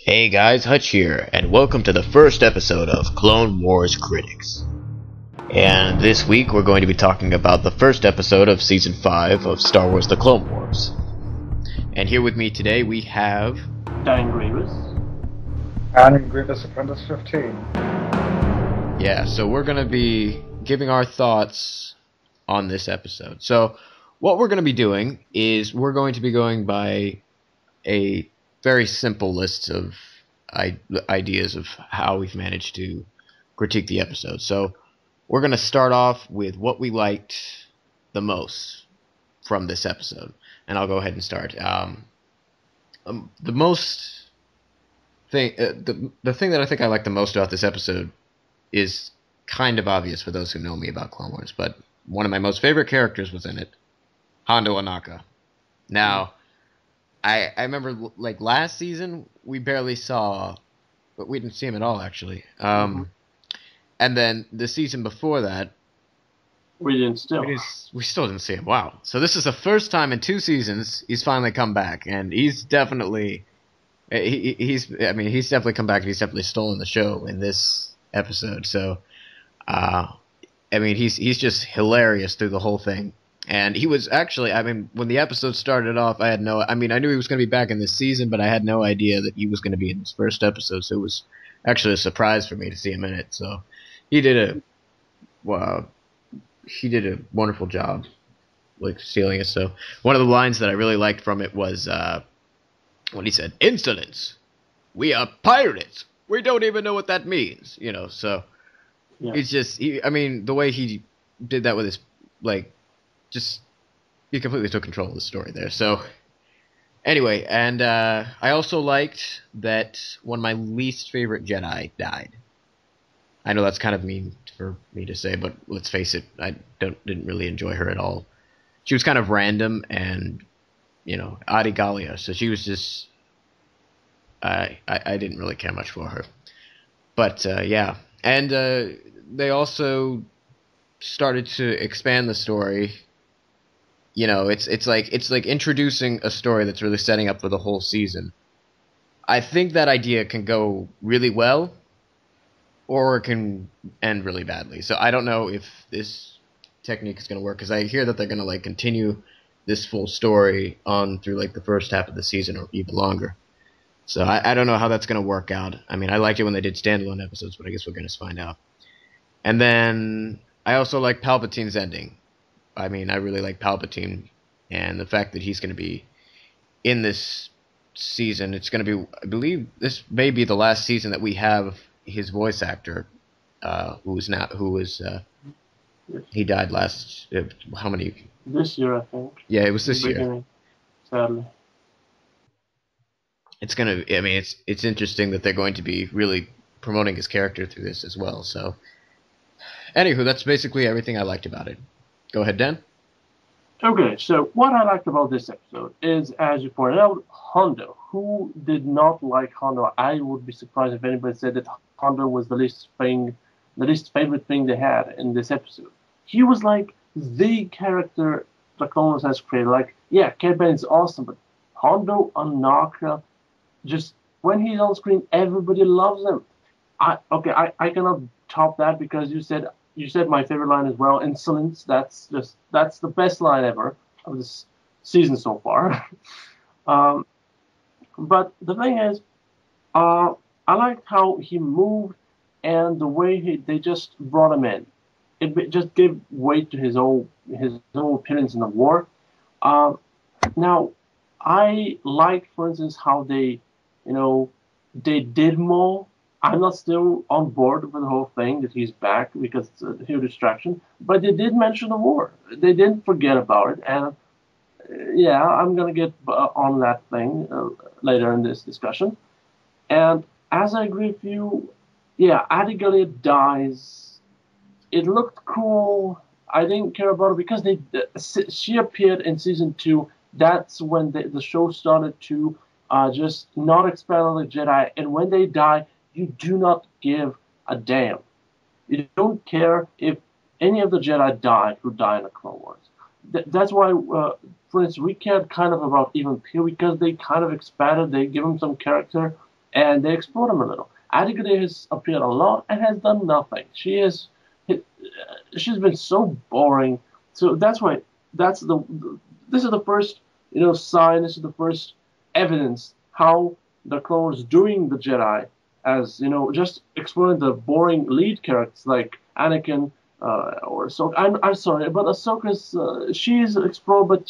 Hey guys, Hutch here, and welcome to the first episode of Clone Wars Critics. And this week we're going to be talking about the first episode of Season 5 of Star Wars The Clone Wars. And here with me today we have... Dan Grievous. And Grievous Apprentice 15. Yeah, so we're going to be giving our thoughts on this episode. So, what we're going to be doing is we're going to be going by a very simple list of ideas of how we've managed to critique the episode. So we're going to start off with what we liked the most from this episode, and I'll go ahead and start. The thing that I think I like the most about this episode is kind of obvious for those who know me about Clone Wars, but one of my most favorite characters was in it, Hondo Ohnaka. Now, I remember, like, last season, we barely saw... But we didn't see him at all, actually. And then the season before that... We still didn't see him. Wow. So this is the first time in 2 seasons he's finally come back. And he's definitely... He's definitely come back, and he's definitely stolen the show in this episode. So, he's just hilarious through the whole thing. And he was actually, when the episode started off, I knew he was going to be back in this season, but I had no idea that he was going to be in this first episode, so it was actually a surprise for me to see him in it. So he did a wonderful job, like, stealing it. So one of the lines that I really liked from it was when he said, "Insolence! We are pirates! We don't even know what that means!" So yeah. It's just, the way he did that with his, he completely took control of the story there. So, anyway, and I also liked that one of my least favorite Jedi died. I know that's kind of mean for me to say, but let's face it, I didn't really enjoy her at all. She was kind of random and, Adi Gallia, so she was just... I didn't really care much for her. But, yeah. And they also started to expand the story. It's like introducing a story that's really setting up for the whole season. I think that idea can go really well, or it can end really badly. So I don't know if this technique is going to work, because I hear that they're going to continue this full story on through the first half of the season or even longer. So I don't know how that's going to work out. I liked it when they did standalone episodes, but I guess we're going to find out. And then I also like Palpatine's ending. I really like Palpatine, and the fact that he's going to be in this season. It's going to be, I believe, this may be the last season that we have his voice actor, he died last, how many? This year, I think. Yeah, it was this year. Sadly. It's going to, it's interesting that they're going to be really promoting his character through this as well, so. Anywho, that's basically everything I liked about it. Go ahead, Dan. Okay, so what I liked about this episode is, as you pointed out, Hondo. Who did not like Hondo? I would be surprised if anybody said that Hondo was the least favorite thing they had in this episode. He was the character the Clone Wars has created. Cad Bane is awesome, but Hondo Ohnaka, just when he's on screen, everybody loves him. I cannot top that, because you said my favorite line as well, "Insolence." That's the best line ever of this season so far. But the thing is, I liked how he moved and the way they just brought him in. It just gave weight to his own appearance in the war. Now, I liked, for instance, how they did more. I'm not still on board with the whole thing that he's back, because it's a huge distraction. But they did mention the war. They didn't forget about it. And I'm going to get on that thing later in this discussion. And as I agree with you, Adi Gallia dies. It looked cool. I didn't care about it because she appeared in season 2. That's when the show started to just not expand on the Jedi. And when they die, you do not give a damn. You don't care if any of the Jedi died who died in the Clone Wars. That's why, for instance, we cared kind of about Even Peel, because they kind of expanded, they give him some character, and they explore him a little. Abigail has appeared a lot and has done nothing. She's been so boring. So that's why that's the this is the first sign. This is the first evidence how the Clone Wars doing the Jedi, as just exploring the boring lead characters like Anakin or Ahsoka. I'm sorry, but Ahsoka's she's explored, but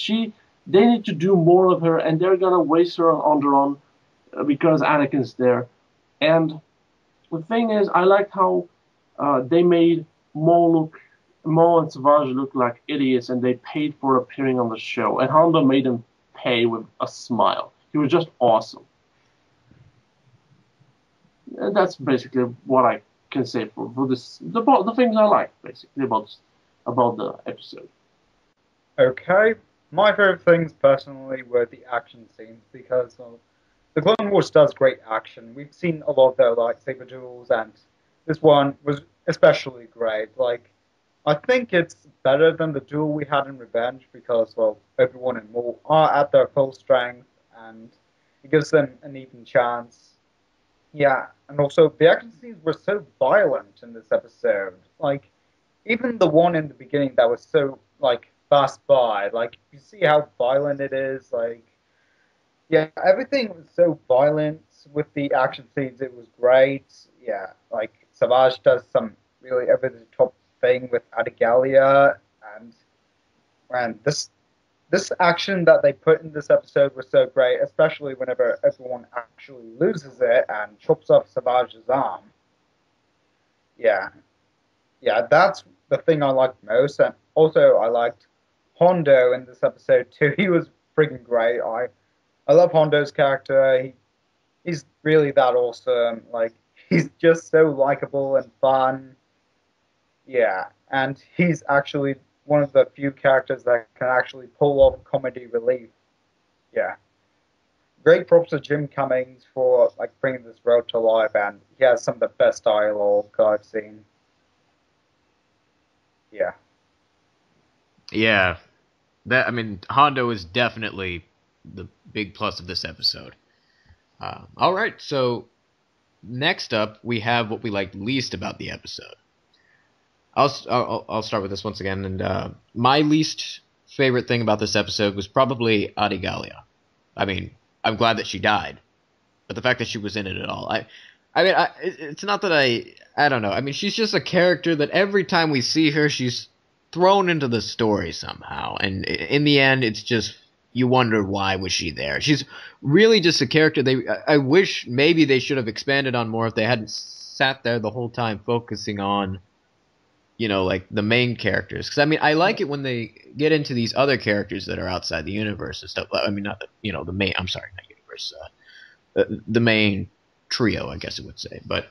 they need to do more of her, and they're gonna waste her on their own because Anakin's there. And the thing is, I liked how they made Maul and Savage look like idiots, and they paid for appearing on the show. And Honda made them pay with a smile. He was just awesome. And that's basically what I can say for this. The things I like basically about the episode. Okay, my favorite things personally were the action scenes because the Clone Wars does great action. We've seen a lot of their lightsaber duels, and this one was especially great. Like, I think it's better than the duel we had in Revenge because, well, Obi-Wan and Maul are at their full strength, and it gives them an even chance. Yeah, and also the action scenes were so violent in this episode. Like, even the one in the beginning that was so like fast by, like you see how violent it is. Like, yeah, everything was so violent with the action scenes. It was great. Yeah, like Savage does some really over the top thing with Adigalia, and this action that they put in this episode was so great, especially whenever everyone actually loses it and chops off Savage's arm. Yeah, yeah, that's the thing I liked most, and also I liked Hondo in this episode too. He was freaking great. I love Hondo's character. He's really that awesome. Like, he's just so likable and fun. Yeah, and he's actually one of the few characters that can actually pull off comedy relief. Yeah, great props to Jim Cummings for like bringing this world to life, and he has some of the best dialogue I've seen. Yeah. Yeah, Hondo is definitely the big plus of this episode. All right, so next up we have what we liked least about the episode. I'll start with this once again, and my least favorite thing about this episode was probably Adigalia. I'm glad that she died, but the fact that she was in it at all, it's not that I don't know. She's just a character that every time we see her, she's thrown into the story somehow, and in the end, it's just you wonder why was she there. She's really just a character. I wish maybe they should have expanded on more if they hadn't sat there the whole time focusing on, like the main characters. Because I like it when they get into these other characters that are outside the universe and stuff. Not the main. I'm sorry, not universe. The main trio, I guess it would say. But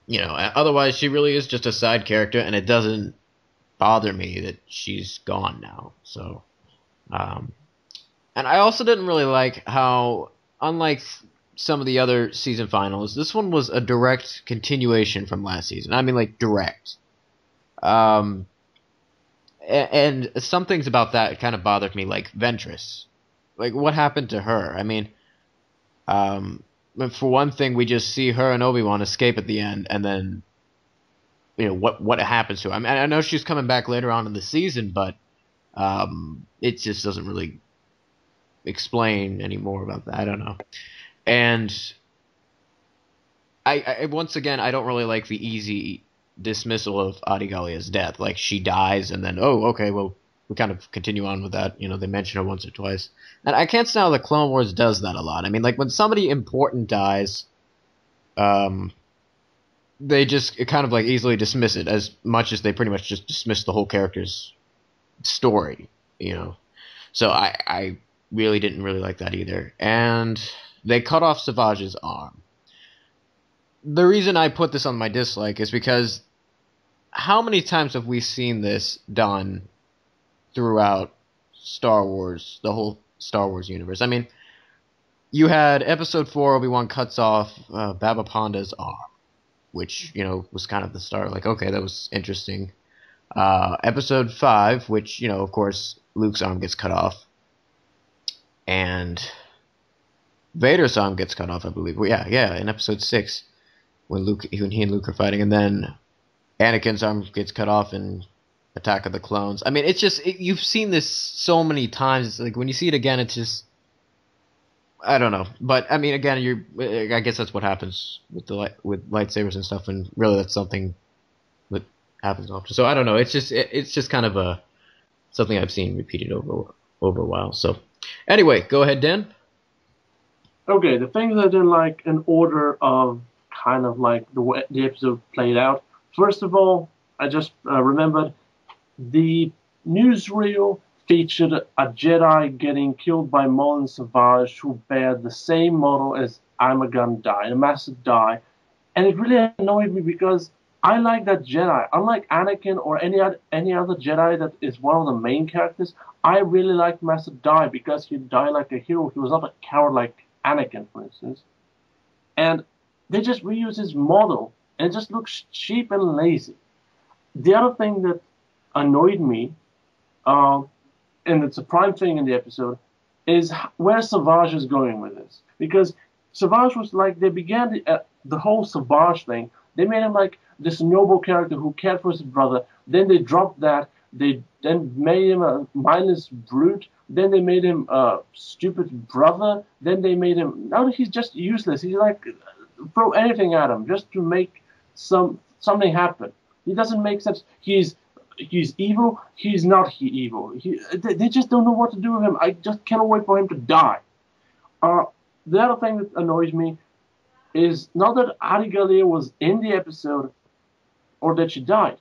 otherwise she really is just a side character, and it doesn't bother me that she's gone now. So, and I also didn't really like how, unlike some of the other season finals, this one was a direct continuation from last season. Direct. And some things about that kind of bothered me, like Ventress. Like, what happened to her? For one thing, we just see her and Obi-Wan escape at the end, and then, what happens to her. I know she's coming back later on in the season, but it just doesn't really explain any more about that. I don't know. And I once again, I don't really like the easy dismissal of Adigalia's death. Like, she dies, and then, oh, okay, well, we kind of continue on with that. They mention her once or twice. And I can't stand how the Clone Wars does that a lot. Like, when somebody important dies, they just kind of, like, easily dismiss it, as much as they pretty much just dismiss the whole character's story, So I really didn't really like that either. And they cut off Savage's arm. The reason I put this on my dislike is because how many times have we seen this done throughout Star Wars, the whole Star Wars universe? You had Episode 4, Obi-Wan cuts off Baba Ponda's arm, which, was kind of the start. Like, okay, that was interesting. Episode 5, which, of course, Luke's arm gets cut off. And Vader's arm gets cut off, I believe. Well, yeah, in episode 6 when he and Luke are fighting, and then Anakin's arm gets cut off in Attack of the Clones. I mean, it's just you've seen this so many times. It's like when you see it again, it's just I don't know. But I mean, again, I guess that's what happens with with lightsabers and stuff, and really that's something that happens often. So I don't know. It's just kind of something I've seen repeated over a while. So anyway, go ahead, Dan. Okay, the things I didn't like in order of kind of like the way the episode played out. First of all, I just remembered the newsreel featured a Jedi getting killed by Maul and Savage who bear the same model as I'm a Gun Die, a massive die. And it really annoyed me because I like that Jedi. Unlike Anakin or any other Jedi that is one of the main characters, I really like Master Die because he died like a hero. He was not a coward like Anakin, for instance. And they just reuse his model, and it just looks cheap and lazy. The other thing that annoyed me, and it's a prime thing in the episode, is where Savage is going with this. Because Savage was like, they began the whole Savage thing. They made him like this noble character who cared for his brother. Then they dropped that. They then made him a mindless brute. Then they made him a stupid brother. Then they made him. Now he's just useless. He's like throw anything at him just to make something happen. He doesn't make sense. He's evil. He's not evil. They just don't know what to do with him. I just cannot wait for him to die. The other thing that annoys me is not that Adi Gallia was in the episode or that she died,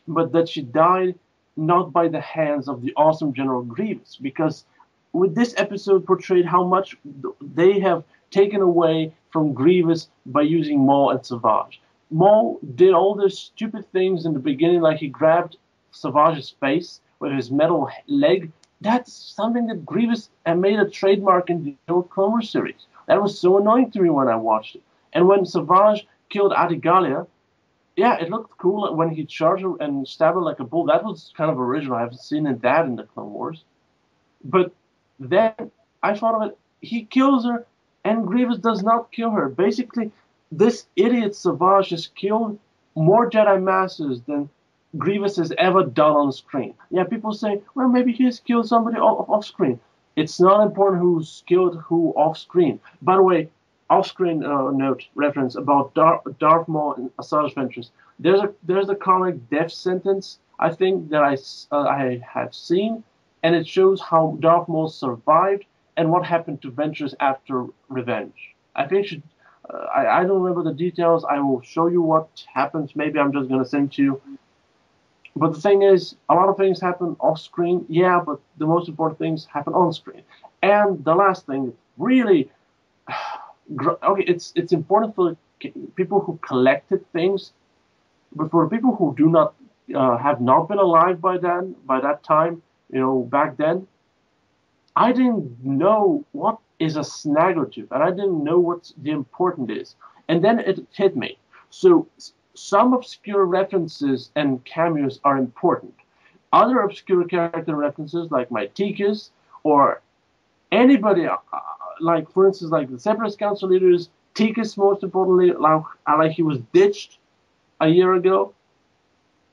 but that she died not by the hands of the awesome General Grievous, because with this episode portrayed how much they have taken away from Grievous by using Maul and Savage. Maul did all those stupid things in the beginning, like he grabbed Savage's face with his metal leg. That's something that Grievous made a trademark in the old Clone Wars series. That was so annoying to me when I watched it. And when Savage killed Adi Gallia, yeah, it looked cool when he charged her and stabbed her like a bull. That was kind of original. I haven't seen that in the Clone Wars. But then I thought of it. He kills her, and Grievous does not kill her. Basically, this idiot Savage has killed more Jedi Masters than Grievous has ever done on screen. Yeah, people say, well, maybe he's killed somebody off screen. It's not important who's killed who off screen. By the way, off-screen note reference about Darth Maul and Asajj Ventress. There's a comic Death Sentence, I think, that I have seen, and it shows how Darth Maul survived and what happened to Ventress after Revenge. I think I don't remember the details. I will show you what happens. Maybe I'm just going to send to you. But the thing is, a lot of things happen off screen, yeah, but the most important things happen on screen. And the last thing, really, okay, it's important for people who collected things, but for people who do not have not been alive by that time, back then, I didn't know what is a snaggletooth, and I didn't know what the important is. And then it hit me. So some obscure references and cameos are important. Other obscure character references, like Mytikas or anybody, like for instance, like the Separatist Council leaders, Tikas most importantly, like he was ditched a year ago,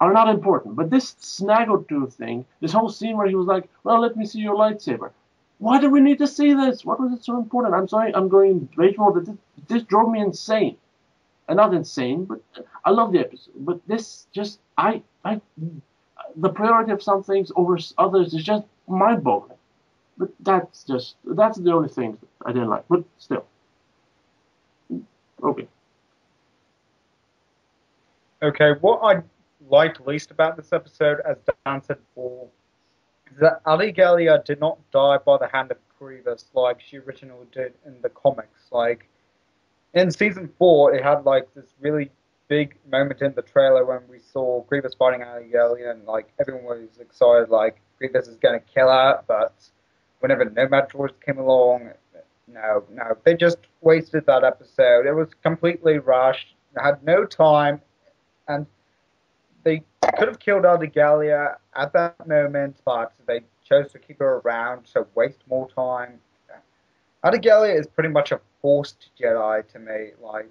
are not important. But this Snaggletooth thing, this whole scene where he was like, well, let me see your lightsaber. Why do we need to see this? What was it so important? I'm sorry, I'm going way more, but this drove me insane. Not insane, but I love the episode. But this just, the priority of some things over others is just mind-boggling. But that's the only thing I didn't like. But still, okay. Okay, what I liked least about this episode, as Dan said before, is that Ali Gallia did not die by the hand of Grievous like she originally did in the comics. Like, in season 4, it had like this really big moment in the trailer when we saw Grievous fighting Ali Gallia, and like everyone was excited, like Grievous is going to kill her. But whenever Nomad Droids came along, no, they just wasted that episode. It was completely rushed. They had no time, and they could have killed Ali Gallia at that moment, but they chose to keep her around to waste more time. Adigalia is pretty much a forced Jedi to me. Like,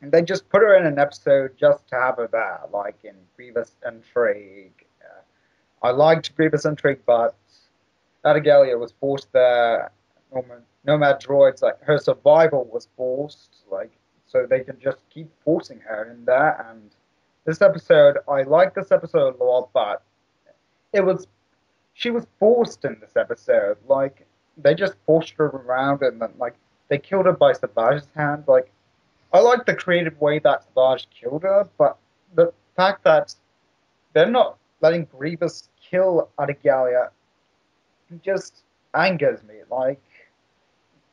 and they just put her in an episode just to have her there, like in Grievous Intrigue. I liked Grievous Intrigue, but Adigalia was forced there. Nomad droids, like her survival was forced, like so they can just keep forcing her in there. And this episode, I like this episode a lot, but it was she was forced in this episode. Like they just forced her around, and then like they killed her by Savage's hand. Like I like the creative way that Savage killed her, but the fact that they're not letting Grievous kill Adigalia just angers me.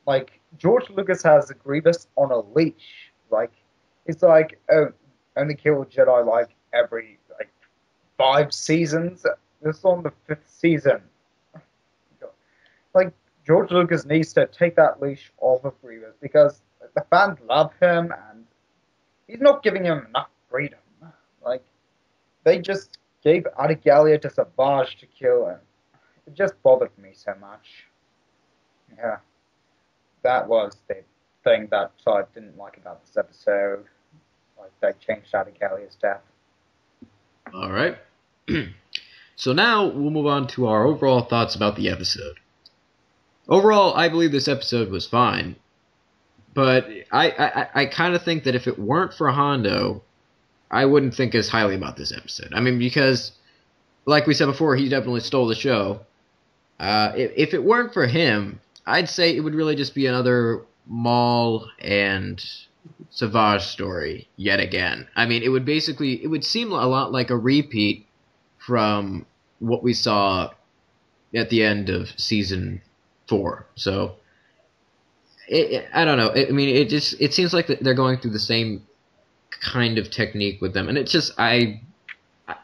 Like George Lucas has Grievous on a leash. Like it's like, oh, only kill Jedi like every like 5 seasons. This is on the 5th season. Like George Lucas needs to take that leash off of Grievous because the fans love him and he's not giving him enough freedom. Like they just gave Adigalia to Savage to kill him. It just bothered me so much. Yeah, that was the thing that I didn't like about this episode. Like they changed Adigalia's death. All right. So now we'll move on to our overall thoughts about the episode. Overall, I believe this episode was fine, but I kind of think that if it weren't for Hondo, I wouldn't think as highly about this episode. I mean, because, like we said before, he definitely stole the show. If it weren't for him, I'd say it would really just be another Maul and Savage story yet again. I mean, it would seem a lot like a repeat from what we saw at the end of season 4. So, I don't know. I mean, it seems like they're going through the same kind of technique with them, and it's just I'm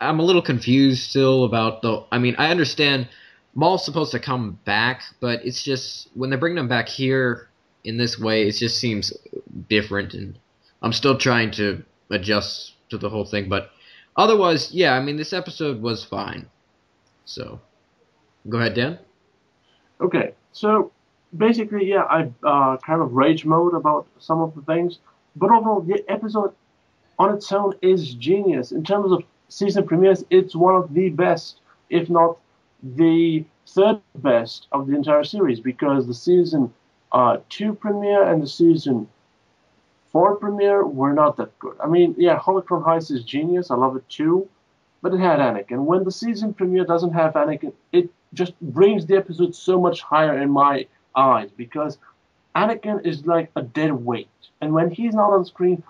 a little confused still about the. I mean, I understand Maul's supposed to come back, but it's just when they're bringing him back here in this way, it just seems different, and I'm still trying to adjust to the whole thing. But otherwise, yeah, I mean, this episode was fine. So, go ahead, Dan. Okay, so basically, yeah, I kind of rage mode about some of the things, but overall, the episode on its own is genius. In terms of season premieres, it's one of the best, if not the third best of the entire series, because the season 2 premiere and the season 4 premiere were not that good. I mean, yeah, Holocron Heist is genius. I love it too, but it had Anakin. When the season premiere doesn't have Anakin, it just brings the episode so much higher in my eyes because Anakin is like a dead weight, and when he's not on screen,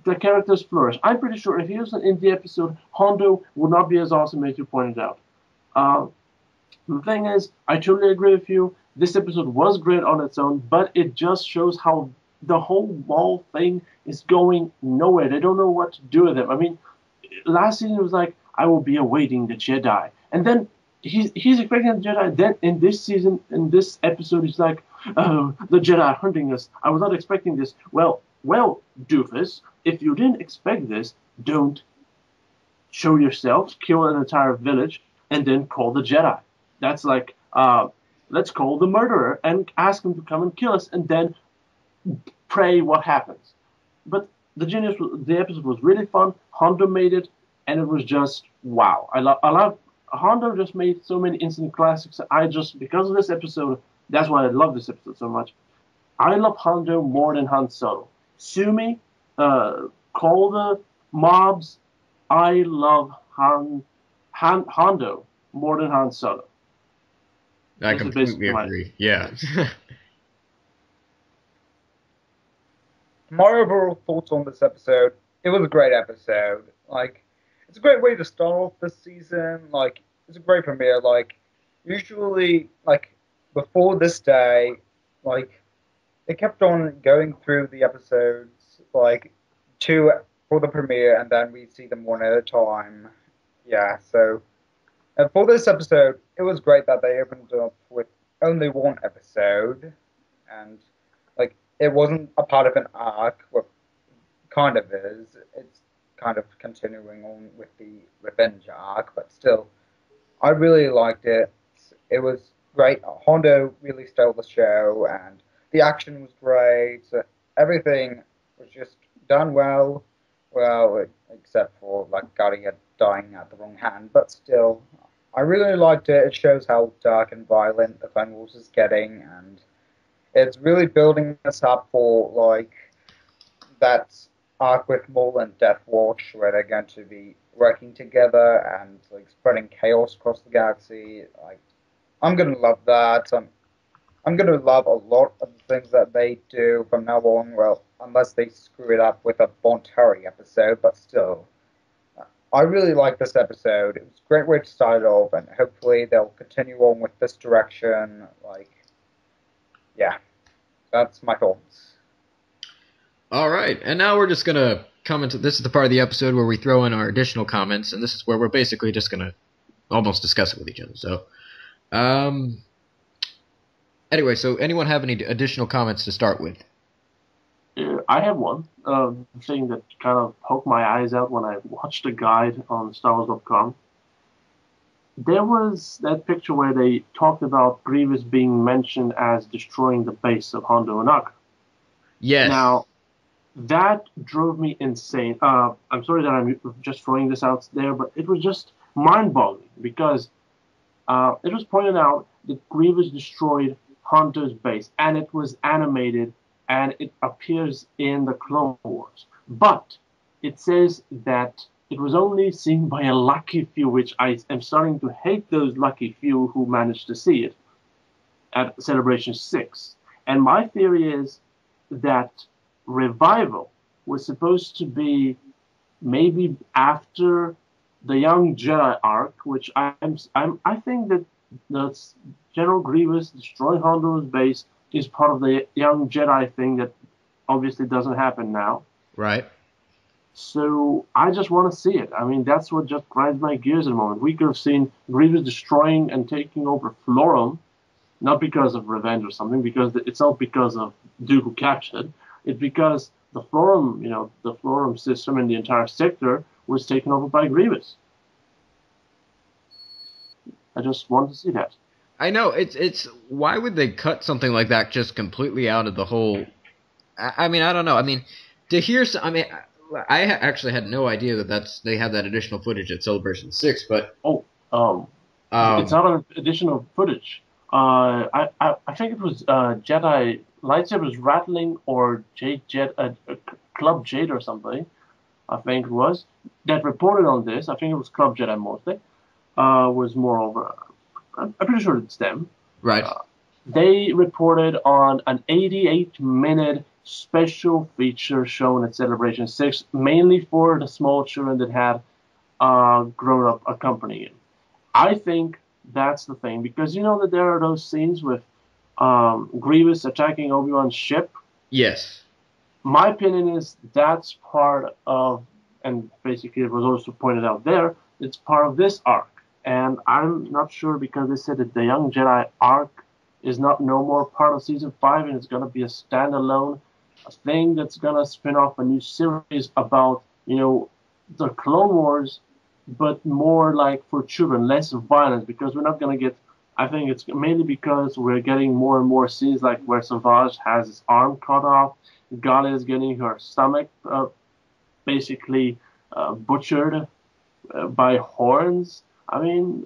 the characters flourish. I'm pretty sure if he was in the episode, Hondo would not be as awesome as you pointed out. The thing is, I totally agree with you. This episode was great on its own, but it just shows how the whole Maul thing is going nowhere. They don't know what to do with him. I mean, last season it was like, I will be awaiting the Jedi. And then he's expecting the Jedi. Then in this season, in this episode, he's like, oh, the Jedi are hunting us. I was not expecting this. Well, doofus, if you didn't expect this, don't show yourself, kill an entire village, and then call the Jedi. That's like, let's call the murderer and ask him to come and kill us, and then pray what happens. But the episode was really fun. Hondo made it, and it was just wow. I love Hondo just made so many instant classics. Because of this episode, that's why I love this episode so much. I love Hondo more than Han Solo. Sue me, call the mobs. I love Hondo more than Han Solo. I completely agree. Yeah. My overall thoughts on this episode, it was a great episode. Like, it's a great way to start off this season. Like, it's a great premiere. Like, usually, like, before this day, like, they kept on going through the episodes, like, 2 for the premiere, and then we see them one at a time. Yeah, so, and for this episode, it was great that they opened up with only 1 episode, and, like, it wasn't a part of an arc, well, kind of is. It's kind of continuing on with the revenge arc, but still, I really liked it. It was great. Hondo really stole the show, and The action was great. Everything was just done well. Well, except for like Guardian dying at the wrong hand, but still, I really liked it. It shows how dark and violent the Clone Wars is getting, and it's really building us up for like that arc with Maul and Death Watch, where they're going to be working together and like spreading chaos across the galaxy. Like, I'm gonna love that. I'm gonna love a lot of the things that they do from now on. Well, unless they screw it up with a Bontari episode, but still, I really like this episode. It was a great way to start it off, and hopefully they'll continue on with this direction. Like, yeah, that's my thoughts. All right, and now we're just gonna come into this is the part of the episode where we throw in our additional comments, and this is where we're basically just gonna almost discuss it with each other. So, anyway, so anyone have any additional comments to start with? I have one thing that kind of poked my eyes out when I watched a guide on StarWars.com. There was that picture where they talked about Grievous being mentioned as destroying the base of Hondo Onaga. Yes. Now, that drove me insane. I'm sorry that I'm just throwing this out there, but it was just mind-boggling because it was pointed out that Grievous destroyed Hondo's base, and it was animated, and it appears in the Clone Wars. But it says that it was only seen by a lucky few, which I am starting to hate those lucky few who managed to see it at Celebration 6. And my theory is that Revival was supposed to be maybe after the Young Jedi arc, which I think that the General Grievous destroying Hondo's base is part of the Young Jedi thing that obviously doesn't happen now. Right. So I just want to see it. I mean, that's what just grinds my gears at the moment. We could have seen Grievous destroying and taking over Florum, not because of revenge or something, because it's not because of Dooku captured. It's because the Florum, the Florum system and the entire sector was taken over by Grievous. I just want to see that. I know it's why would they cut something like that just completely out of the whole? I mean, I don't know. I mean, to hear, I actually had no idea that they have that additional footage at Celebration 6, but it's not an additional footage. I think it was Jedi lightsabers rattling or Club Jade or something. I think it was that reported on this. I think it was Club Jedi mostly. Was moreover, I'm pretty sure it's them. Right. They reported on an 88-minute special feature shown at Celebration 6, mainly for the small children that had grown up accompanying it. I think that's the thing, because you know that there are those scenes with Grievous attacking Obi-Wan's ship? Yes. My opinion is that's part of, and basically it was also pointed out there, it's part of this arc. And I'm not sure because they said that the Young Jedi arc is not no more part of Season 5 and it's going to be a standalone thing that's going to spin off a new series about, the Clone Wars, but more like for children, less violence, because we're not going to get, I think it's mainly because we're getting more and more scenes like where Savage has his arm cut off, Gala is getting her stomach basically butchered by horns. I mean,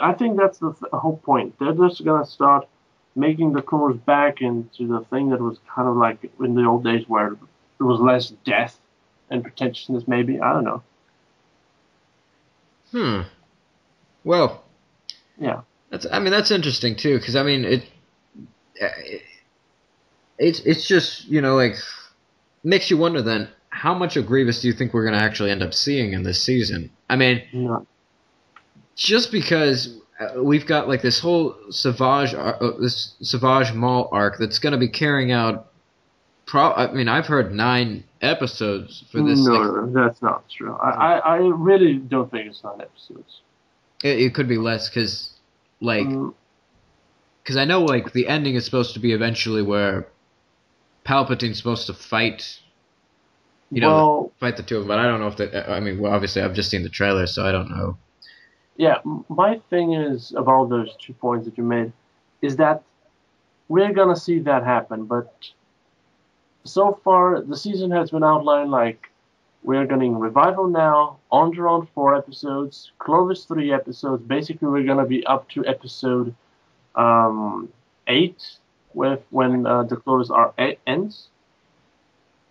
I think that's the whole point. They're just going to start making the Clone Wars back into the thing that was kind of like in the old days where there was less death and pretentiousness, maybe. I don't know. Well, yeah. That's interesting, too, because, it's just, like, makes you wonder, then, how much of Grievous do you think we're going to actually end up seeing in this season? Just because we've got like this whole Savage Maul arc that's going to be carrying out. I've heard 9 episodes for this. No, that's not true. I really don't think it's 9 episodes. It could be less because I know like the ending is supposed to be eventually where Palpatine's supposed to fight. Fight the two of them, but I don't know if that. Obviously I've just seen the trailer, so I don't know. Yeah, my thing is about those 2 points that you made is that we're gonna see that happen. But so far, the season has been outlined like we're getting Revival now, Onderon 4 episodes, Clovis 3 episodes. Basically, we're gonna be up to episode 8 with when the Clovis arc ends.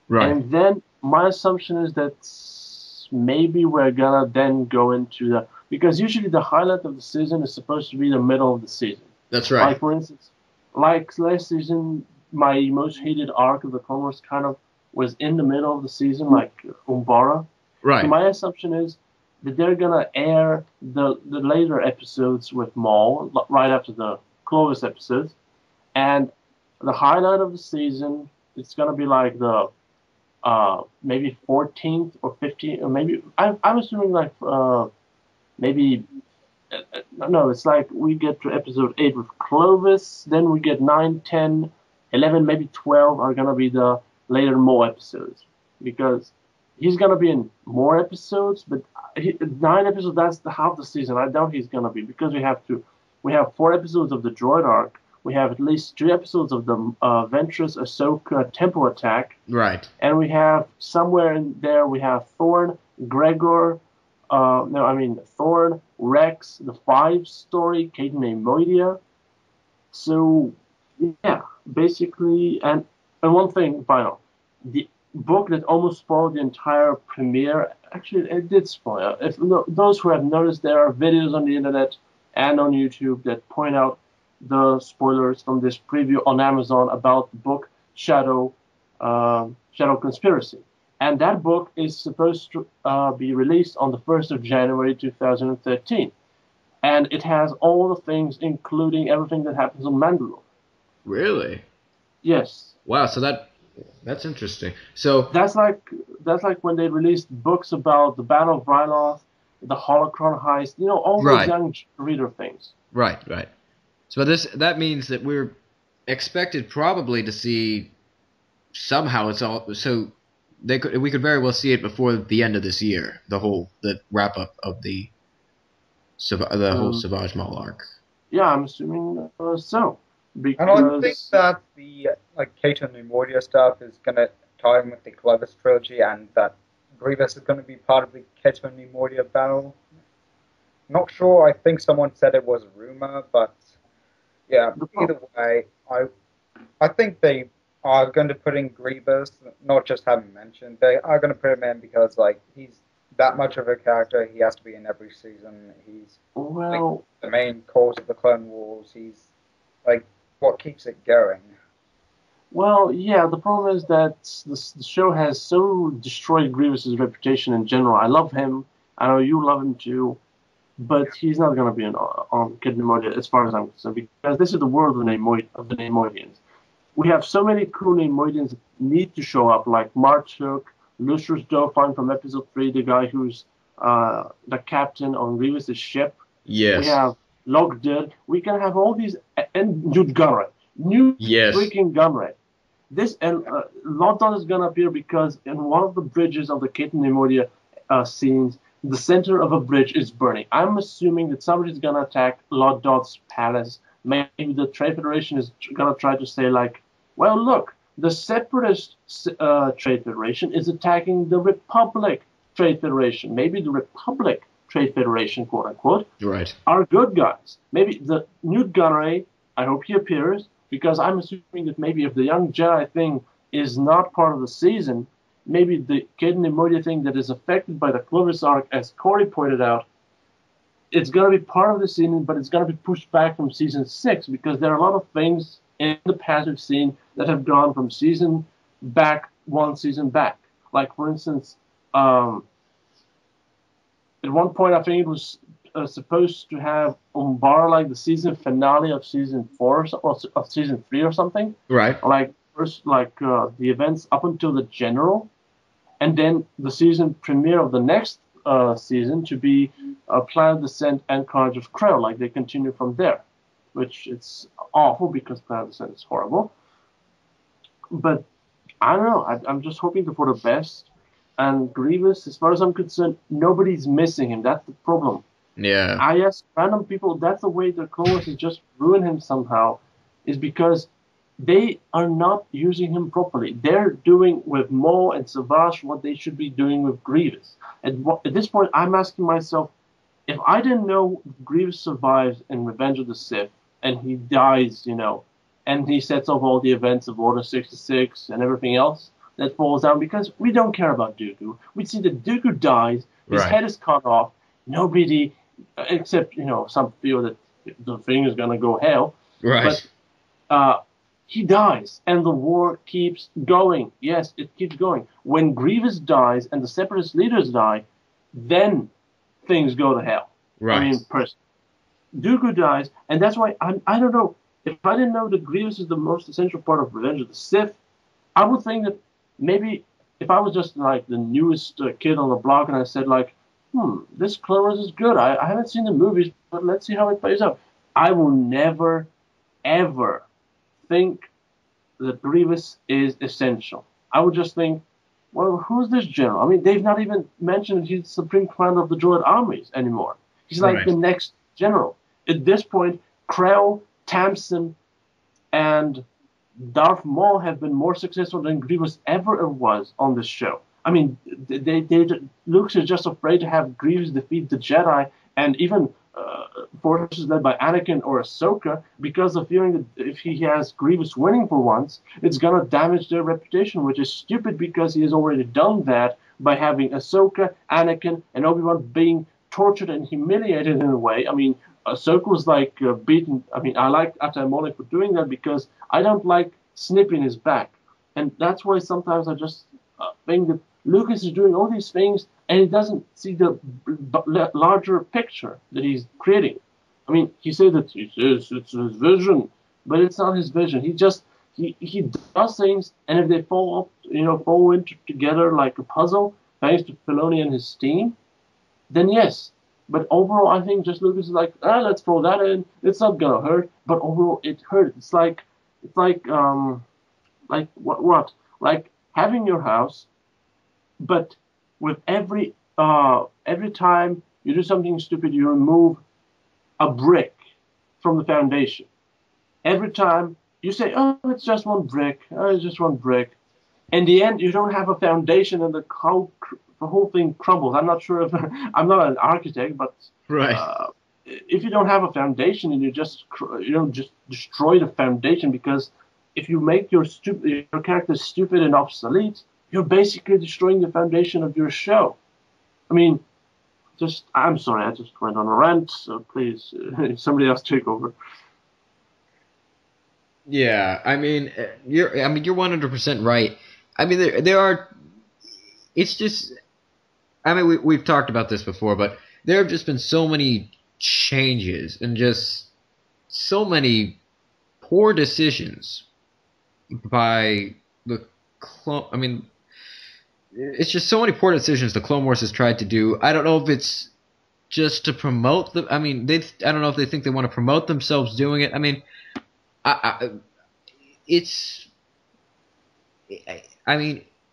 Right. And then my assumption is that maybe we're gonna then go into the, because usually the highlight of the season is supposed to be the middle of the season. That's right. Like for instance, like last season, my most hated arc of the Clone Wars kind of was in the middle of the season, like Umbara. Right. So my assumption is that they're gonna air the later episodes with Maul right after the Clovis episodes, and the highlight of the season, it's gonna be like the maybe 14th or 15th, or maybe I'm assuming like maybe no, it's like we get to episode 8 with Clovis, then we get 9, 10, 11, maybe 12 are gonna be the later Maul episodes, because he's gonna be in more episodes, but 9 episodes, that's the half the season. I doubt he's gonna be, because we have 4 episodes of the Droid arc. We have at least 3 episodes of the Ventress Ahsoka Temple Attack. Right. And we have somewhere in there, we have Thorn, Gregor, Thorn, Rex, the 5 story, Caden and Moidia. So, yeah, basically, and one thing, final. The book that almost spoiled the entire premiere, actually, it did spoil. Those who have noticed, there are videos on the internet and on YouTube that point out the spoilers from this preview on Amazon about the book Shadow Conspiracy. And that book is supposed to be released on the 1st of January 2013. And it has all the things, including everything that happens on Mandalore. Really? Yes. Wow, so that's interesting. So that's like when they released books about the Battle of Ryloth, the Holocron heist, all those young reader things. Right. So that means that we're expected probably to see somehow we could very well see it before the end of this year, the wrap up of the whole Savage Maul arc. Yeah, I'm assuming so. Because... And I think that the Cato Neimoidia stuff is going to tie in with the Clovis trilogy, and that Grievous is going to be part of the Cato Neimoidia battle. Not sure. I think someone said it was a rumor, but yeah. Either way, I think they are going to put in Grievous, not just have him mentioned. They are going to put him in because he's that much of a character. He has to be in every season. He's the main cause of the Clone Wars. He's what keeps it going. Well, yeah, the problem is that the show has so destroyed Grievous's reputation in general. I love him. I know you love him too. But he's not going to be on Kid Neimoidia as far as I'm concerned, because this is the world of the Neimoidians. We have so many cool Neimoidians that need to show up, like Martuk, Lucius Dauphin from episode 3, the guy who's the captain on Grievous' ship. Yes. We have Logdud. We can have all these, and Newt Gunray. Freaking Gunray. This and Logdud is going to appear because in one of the bridges of the Kid Neimoidia scenes, the center of a bridge is burning. I'm assuming that somebody's going to attack Lord Dod's palace. Maybe the Trade Federation is going to try to say, well, look, the Separatist Trade Federation is attacking the Republic Trade Federation. Maybe the Republic Trade Federation, quote unquote, are good guys. Maybe the Newt Gunray, I hope he appears, because I'm assuming that maybe if the young Jedi thing is not part of the season, maybe the Caden Neimoidia thing that is affected by the Clovis arc, as Corey pointed out, it's going to be part of the season, but it's going to be pushed back from season 6, because there are a lot of things in the past we've seen that have gone from one season back. Like, for instance, at one point I think it was supposed to have Umbara the season finale of season 4 or of season 3 or something. Right. First, the events up until the general, and then the season premiere of the next season to be Planet Descent and Carnage of Krell. They continue from there, which it's awful because Planet Descent is horrible. But I don't know. I'm just hoping for the best. And Grievous, as far as I'm concerned, nobody's missing him. That's the problem. Yeah. I ask random people. That's the way the Clone Wars has just ruined him somehow, is because they are not using him properly. They're doing with Maul and Savage what they should be doing with Grievous. At this point, I'm asking myself, if I didn't know Grievous survives in Revenge of the Sith and he dies, and he sets off all the events of Order 66 and everything else that falls down, because we don't care about Dooku. We see that Dooku dies, his head is cut off, nobody, except, some feel that the thing is going to go hell. Right. But he dies, and the war keeps going. Yes, it keeps going. When Grievous dies and the Separatist leaders die, then things go to hell. Right. I mean, Dooku dies, and that's why I don't know. If I didn't know that Grievous is the most essential part of Revenge of the Sith, I would think that maybe if I was just like the newest kid on the block and I said like, this Clone Wars is good. I haven't seen the movies, but let's see how it plays out. I will never, ever think that Grievous is essential. I would just think, well, who's this general? I mean, they've not even mentioned he's Supreme Commander of the Droid armies anymore. He's like the next general. At this point, Krell, Tamsin, and Darth Maul have been more successful than Grievous ever was on this show. I mean, Luke is just afraid to have Grievous defeat the Jedi, and even forces led by Anakin or Ahsoka, because of fearing that if he has Grievous winning for once, it's going to damage their reputation, which is stupid because he has already done that by having Ahsoka, Anakin, and Obi-Wan being tortured and humiliated in a way. I mean, Ahsoka was like beaten. I mean, I like Atai for doing that because I don't like snipping his back. And that's why sometimes I just think that Lucas is doing all these things and he doesn't see the larger picture that he's creating. I mean, he said that it's his vision, but it's not his vision. He does things, and if they fall together like a puzzle, thanks to Filoni and his team, then yes. But overall, I think just Lucas is like, let's throw that in. It's not gonna hurt, but overall, it hurt. It's like what? Like having your house, but with every time you do something stupid, you remove a brick from the foundation. Every time you say, "Oh, it's just one brick. Oh, it's just one brick." In the end, you don't have a foundation, and the whole thing crumbles. I'm not sure if I'm not an architect, but if you don't have a foundation and you just destroy the foundation, because if you make your character stupid and obsolete, you're basically destroying the foundation of your show. I mean, I'm sorry, I just went on a rant, so please, somebody else take over. Yeah, I mean, you're 100% right. I mean, there are. It's just. I mean, we've talked about this before, but there have just been so many changes and just so many poor decisions by the clone. I mean, it's just so many poor decisions the Clone Wars has tried to do. I don't know if it's just to promote them. I mean, I don't know if they think they want to promote themselves doing it. I mean,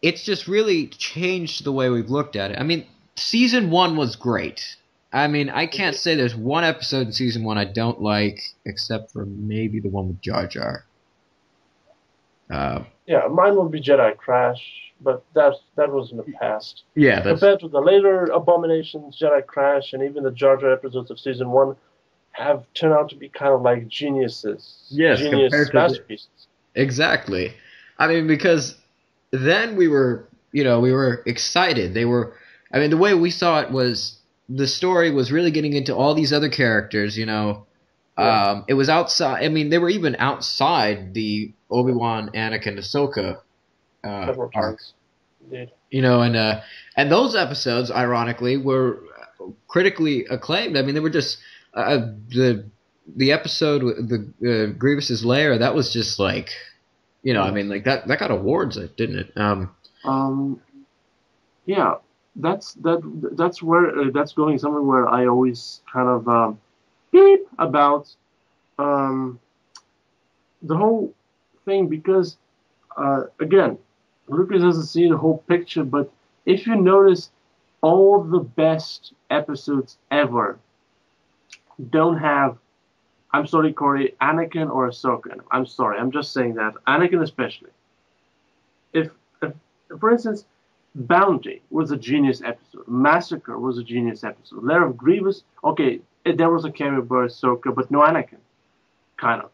it's just really changed the way we've looked at it. I mean, season 1 was great. I mean, I can't say there's one episode in season 1 I don't like, except for maybe the one with Jar Jar. Yeah, mine would be Jedi Crash, but that was in the past. Yeah, compared to the later Abominations, Jedi Crash, and even the Jar Jar episodes of season 1 have turned out to be kind of like geniuses. Yes, genius masterpieces. Exactly. I mean, because then we were excited. The way we saw it was the story was really getting into all these other characters, Yeah. It was outside. I mean, they were even outside the Obi-Wan, Anakin, Ahsoka arc. Indeed. And those episodes, ironically, were critically acclaimed. I mean, they were just the episode with the Grievous's lair. That was just like, I mean, like that got awards, didn't it? Yeah, that's where that's going somewhere where I always kind of beep about the whole thing, because again, Lucas doesn't see the whole picture, but if you notice, all the best episodes ever don't have I'm sorry, Corey, Anakin or Ahsoka. I'm sorry, I'm just saying that. Anakin especially. If for instance, Bounty was a genius episode. Massacre was a genius episode. Lair of Grievous, okay, there was a cameo by Ahsoka, but no Anakin, kind of.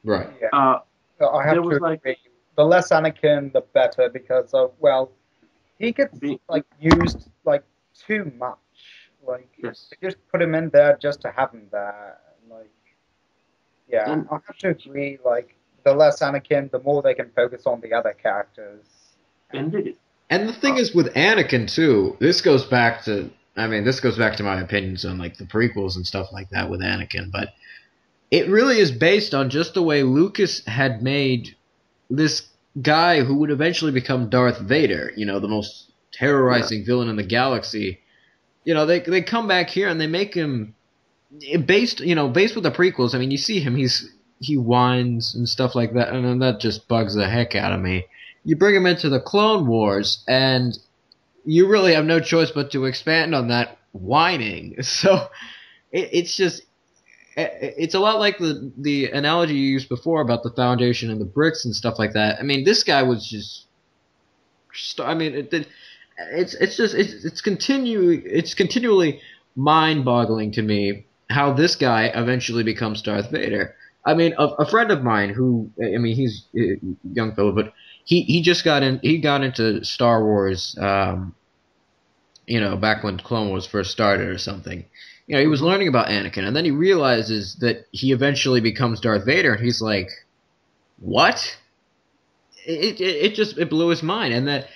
Right. Yeah. I have There to was like agree. The less Anakin, the better, because well, he gets like used like too much. Like yes, they just put him in there just to have him there. Like, yeah, and I have to agree. Like the less Anakin, the more they can focus on the other characters. indeed. And the thing is with Anakin too, this goes back to my opinions on like the prequels and stuff like that with Anakin, but it really is based on just the way Lucas had made this guy who would eventually become Darth Vader, you know, the most terrorizing villain in the galaxy. You know, they come back here and they make him based with the prequels. I mean, you see him, he whines and stuff like that, and that just bugs the heck out of me. You bring him into the Clone Wars, and you really have no choice but to expand on that whining. So it's just it's a lot like the analogy you used before about the Foundation and the bricks and stuff like that. I mean, this guy was just. I mean, it's continually mind-boggling to me how this guy eventually becomes Darth Vader. I mean, a friend of mine who, I mean, he's a young fellow, but he got into Star Wars, back when Clone Wars first started or something. You know, he was learning about Anakin, and then he realizes that he eventually becomes Darth Vader, and he's like, "What?" It blew his mind, and that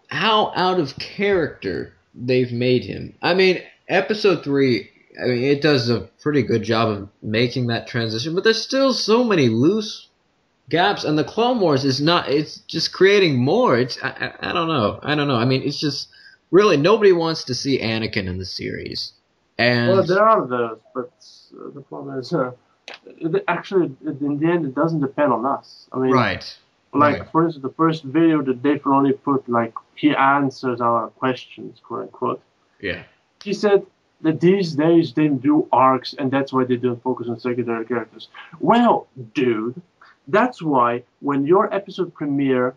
how out of character they've made him. I mean, Episode 3, I mean, it does a pretty good job of making that transition, but there's still so many loose gaps, and the Clone Wars it's just creating more. I don't know. I mean, it's just, really, nobody wants to see Anakin in the series. And well, there are those, but the problem is, actually, in the end, it doesn't depend on us. I mean, right. For instance, the first video that Dave Filoni put, like, he answers our questions, quote unquote. Yeah. He said that these days they do arcs, and that's why they don't focus on secondary characters. Well, dude, that's why when your episode premiere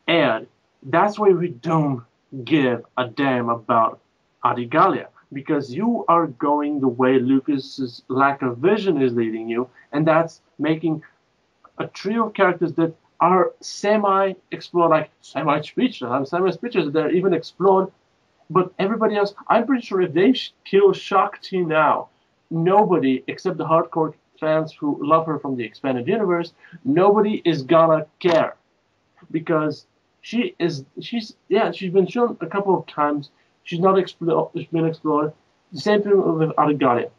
aired, that's why we don't give a damn about Adigalia. Because you are going the way Lucas's lack of vision is leading you, and that's making a trio of characters that are semi-explored, like semi-speechless. I'm semi-speechless. They're even explored, but everybody else, I'm pretty sure if they kill Shakti now, nobody except the hardcore fans who love her from the expanded universe, nobody is gonna care, because she's been shown a couple of times. She's not been explored. The same thing with Adigalia.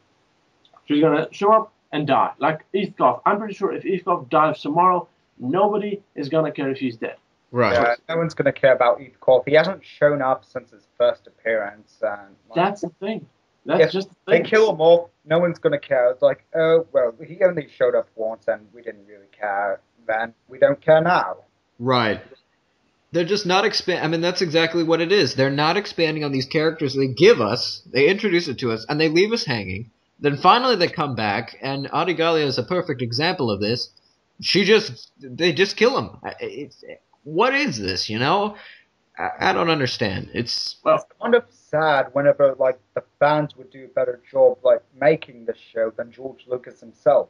She's gonna show up and die, like Ethkoff. I'm pretty sure if Ethkoff dies tomorrow, nobody is gonna care if she's dead. Right. Yeah, no one's going to care about Ethkoff. He hasn't shown up since his first appearance. And, that's the thing. That's just the thing. They kill him off, no one's going to care. It's like, oh, well, he only showed up once and we didn't really care then. We don't care now. Right. They're just not I mean, that's exactly what it is. They're not expanding on these characters they give us, they introduce it to us, and they leave us hanging. Then finally they come back, and Adigalia is a perfect example of this. They just kill him. What is this, you know? I don't understand. It's kind of sad whenever, like, the fans would do a better job, like, making the show than George Lucas himself.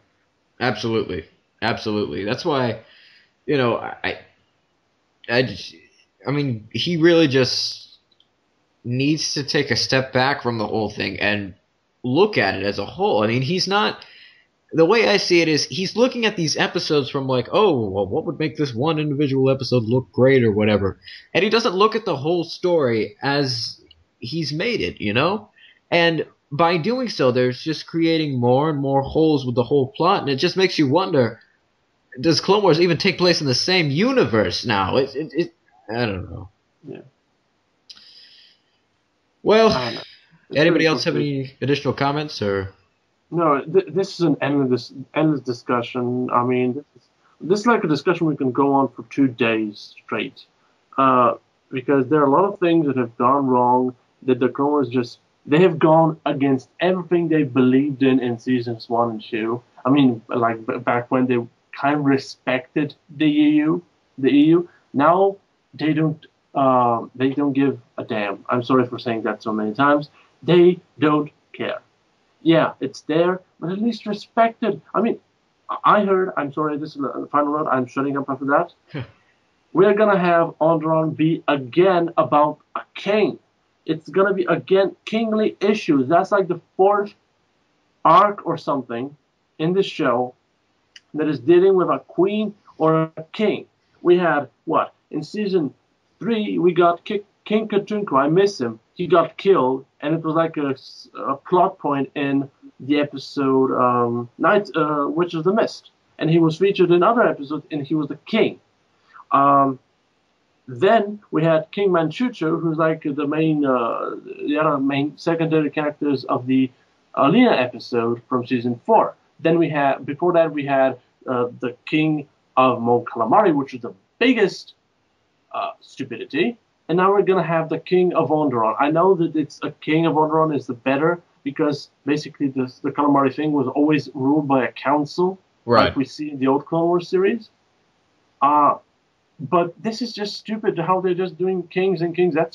Absolutely. That's why, you know, I mean, he really just needs to take a step back from the whole thing and look at it as a whole. I mean, he's not... The way I see it is he's looking at these episodes from like, oh, well, what would make this one individual episode look great or whatever. And he doesn't look at the whole story as he's made it, you know? And by doing so, there's just creating more and more holes with the whole plot. And it just makes you wonder, does Clone Wars even take place in the same universe now? I don't know. Yeah. Well, anybody else have any additional comments or... No, this is an endless discussion. I mean, this is like a discussion we can go on for 2 days straight, because there are a lot of things that have gone wrong that the Clone Wars just They have gone against everything they believed in seasons 1 and 2. I mean, like back when they kind of respected the EU, the EU. Now they don't. They don't give a damn. I'm sorry for saying that so many times. They don't care. Yeah, it's there, but at least respect it. I mean, I heard. I'm sorry. This is the final note. I'm shutting up after that. We're gonna have Onderon be again about a king. It's gonna be again kingly issues. That's like the fourth arc or something in this show that is dealing with a queen or a king. We had what in season 3 we got King Katunko. I miss him. He got killed, and it was like a plot point in the episode Night, which is the Mist, and he was featured in other episodes, and he was the king. Um, then we had King Manchucho, who's like the other main secondary characters of the Alina episode from season 4. Then before that, we had the King of Mon Calamari, which was the biggest stupidity. And now we're gonna have the King of Onderon. I know that it's a King of Onderon is the better because basically the Calamari thing was always ruled by a council, Right. like we see in the old Clone Wars series. But this is just stupid how they're just doing kings and kings. I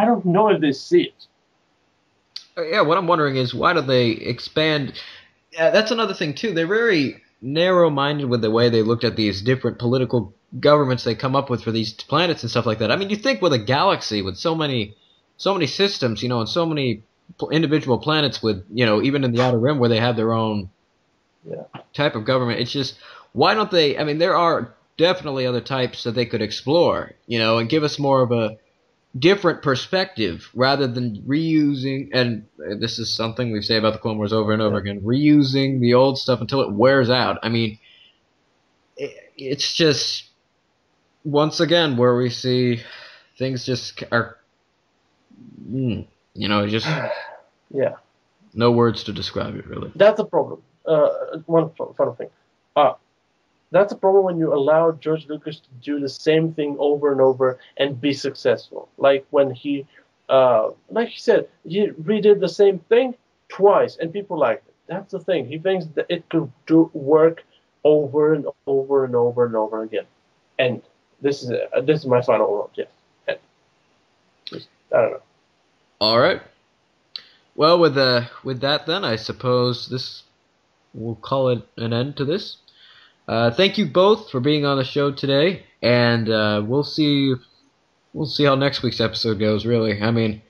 don't know if they see it. Yeah, what I'm wondering is why do they expand? That's another thing too. They're very narrow-minded with the way they looked at these different political governments they come up with for these planets and stuff like that. I mean, you think with a galaxy with so many systems, and so many individual planets with, even in the Outer Rim where they have their own type of government. It's just, why don't they? I mean, there are definitely other types that they could explore, and give us more of a different perspective rather than reusing, and this is something we say about the Clone Wars over and over again, reusing the old stuff until it wears out. I mean, it's just, once again, where we see things just are, just no words to describe it, really. That's a problem. One final thing. That's a problem when you allow George Lucas to do the same thing over and over and be successful. Like when he, like he said, he redid the same thing twice and people liked it. That's the thing. He thinks that it could work over and over and over and over again. And this is my final word. Yes. And I don't know. All right. Well, with that then, I suppose we'll call it an end to this. Thank you both for being on the show today, and we'll see how next week's episode goes. Really, I mean,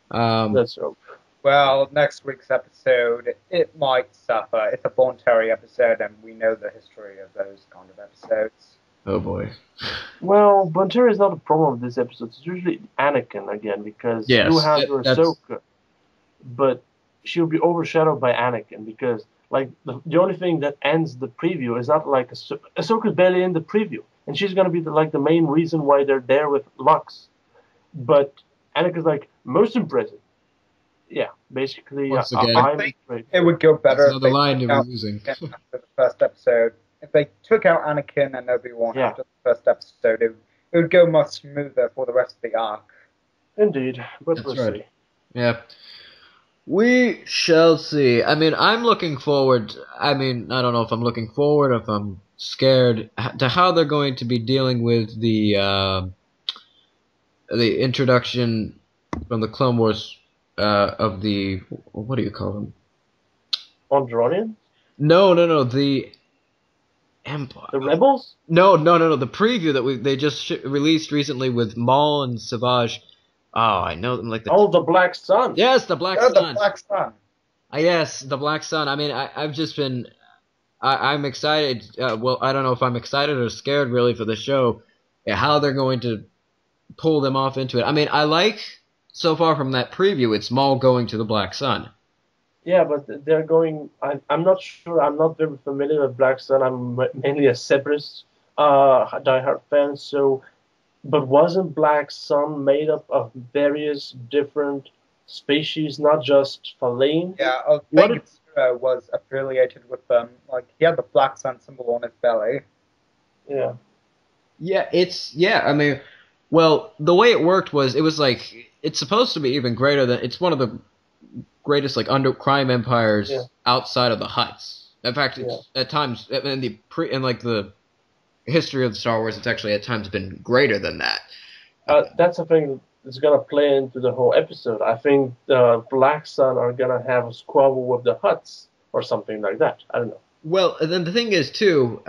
let's hope. Well, next week's episode, it might suffer. It's a Bon Terry episode, and we know the history of those kind of episodes. Oh boy. Well, Bon Terry is not a problem with this episode. It's usually Anakin again because you have your Ahsoka, but she'll be overshadowed by Anakin because. Like, the only thing that ends the preview is not like Ahsoka's barely in the preview. And she's going to be the main reason why they're there with Lux. But Anakin's like, most impressive. Yeah, basically, Once again, I think it would go better if they line they were using. after the first episode. If they took out Anakin and Obi-Wan after the first episode, it would go much smoother for the rest of the arc. Indeed, but we'll see. Yeah. We shall see. I mean, I'm looking forward. I mean, I don't know if I'm looking forward or if I'm scared to how they're going to be dealing with the introduction from the Clone Wars of the, what do you call them? Onderonians? No. The Empire. The Rebels? No. The preview that they just released recently with Maul and Savage. Oh, I know them like the Black Sun. Yes, the Black Sun. The Black Sun. Yes, the Black Sun. I mean, I've just been, I'm excited. Well, I don't know if I'm excited or scared really for the show, how they're going to pull them off into it. I mean, I like so far from that preview, it's Maul going to the Black Sun. Yeah, but they're going. I'm not sure. I'm not very familiar with Black Sun. I'm mainly a Separatist diehard fan. So. But wasn't Black Sun made up of various different species, not just Falane? Yeah, I think was affiliated with them. Like, he had the Black Sun symbol on his belly. Yeah. Yeah, I mean, Well, the way it worked was it was like it's supposed to be even greater than it's one of the greatest like under crime empires outside of the Huts. In fact, it's at times in like the history of Star Wars, it's actually at times been greater than that. That's the thing that's gonna play into the whole episode. I think the Black Sun are gonna have a squabble with the Huts or something like that. I don't know. Well, and then the thing is too,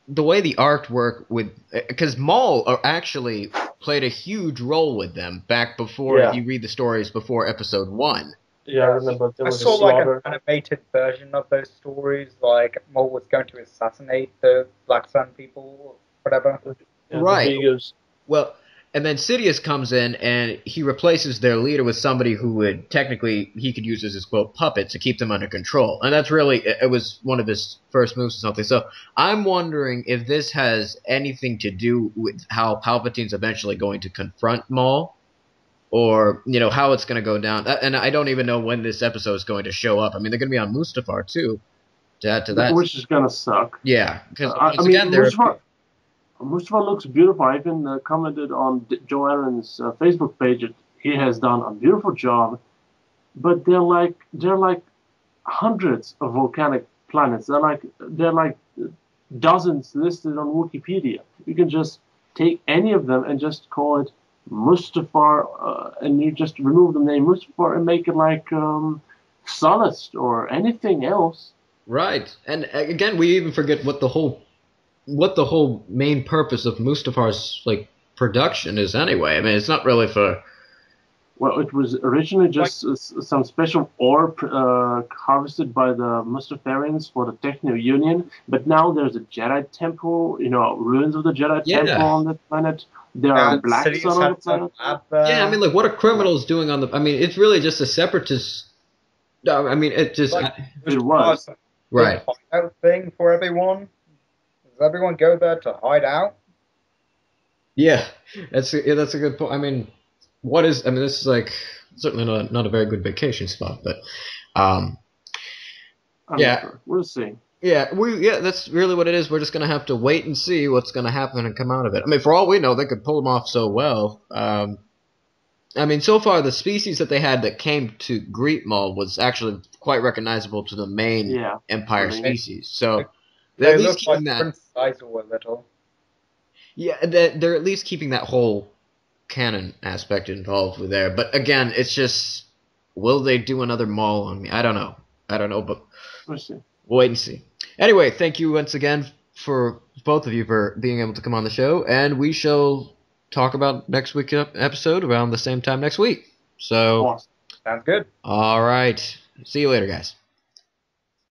the way the artwork with because Maul actually played a huge role with them back before if you read the stories before Episode 1. Yeah, I remember there was I saw a slaughter. like an animated version of those stories, like Maul was going to assassinate the Black Sun people, whatever. Yeah, Right. The Well, and then Sidious comes in and he replaces their leader with somebody who would technically he could use as his quote puppet to keep them under control, and that's really it was one of his first moves or something. So I'm wondering if this has anything to do with how Palpatine's eventually going to confront Maul, or how it's going to go down. And I don't even know when this episode is going to show up. I mean, they're going to be on Mustafar too. To add to that, which is gonna suck. Yeah, because again, Mustafar looks beautiful. I even commented on Joe Aaron's Facebook page. He has done a beautiful job, but they're like hundreds of volcanic planets. They're like dozens listed on Wikipedia. You can just take any of them and just call it Mustafar, and you just remove the name Mustafar and make it like Sullust or anything else. Right, and again, we even forget what the whole main purpose of Mustafar's like production is anyway. I mean, it's not really for. Well, it was originally just some special ore harvested by the Mustafarians for the Techno Union, but now there's a Jedi temple, ruins of the Jedi temple on the planet. There are Black Sun on the planet. Yeah, I mean, like, what are criminals doing on the? I mean, it's really just a separatist. I mean, it just it was right hideout thing for everyone. Does everyone go there to hide out? Yeah, that's a good point. I mean, this is like certainly not a very good vacation spot, but sure. We'll see. Yeah, that's really what it is. We're just gonna have to wait and see what's gonna happen and come out of it. I mean, for all we know, they could pull them off so well. I mean, so far the species that they had that came to greet Maul was actually quite recognizable to the main Empire species. So they're at least keeping that. Size a little. Yeah, they're at least keeping that whole canon aspect involved with there. But again, it's just, will they do another Maul on me? I don't know, but we'll see. We'll wait and see. Anyway, thank you once again for both of you for being able to come on the show, and we shall talk about next week's episode around the same time next week. So, sounds good. All right. See you later, guys.